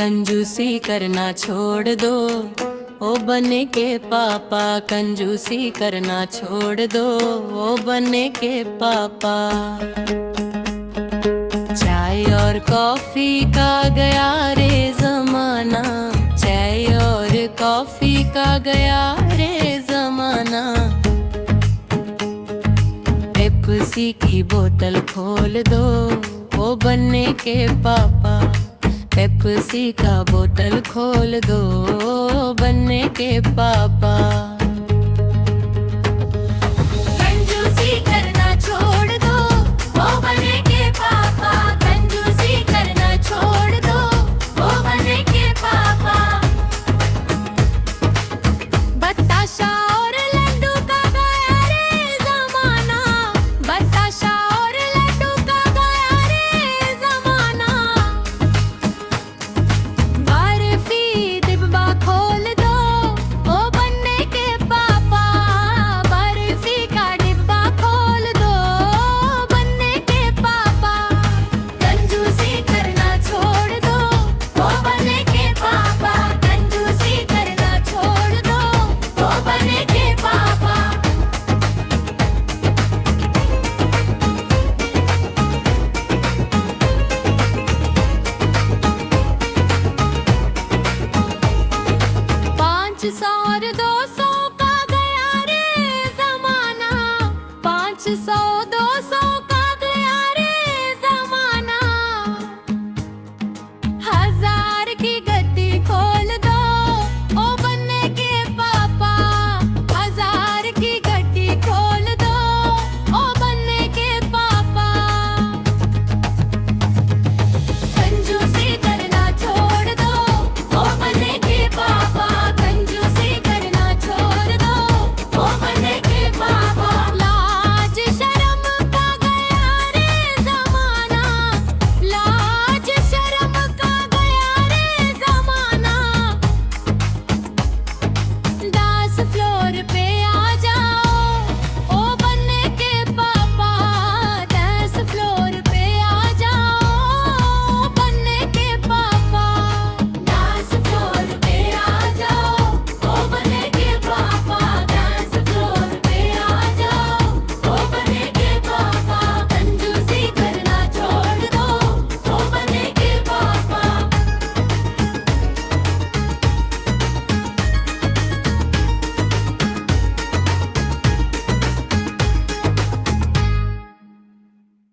कंजूसी करना छोड़ दो, ओ बनने के पापा। कंजूसी करना छोड़ दो, ओ बनने के पापा। चाय और कॉफी का गया रे जमाना, चाय और कॉफी का गया रे जमाना। पेप्सी की बोतल खोल दो, ओ बनने के पापा। पेप्सी का बोतल खोल दो, बनने के पापा। कंजूसी करना छोड़ दो, ओ बनने के पापा। कंजूसी करना छोड़ दो, ओ बनने के पापा। बताशा और लड्डू का गया रे जमाना, बताशा और लड्डू का गया रे जमाना। बर्फी डिब्बा खोल दो, ओ बनने के पापा। बर्फी का डिब्बा खोल दो, बनने के पापा। कंजूसी करना छोड़ दो, ओ बनने के पापा। कंजूसी करना छोड़ दो, ओ बनने के पापा। पाँच सौ और 200 का गया रे जमाना, 500 200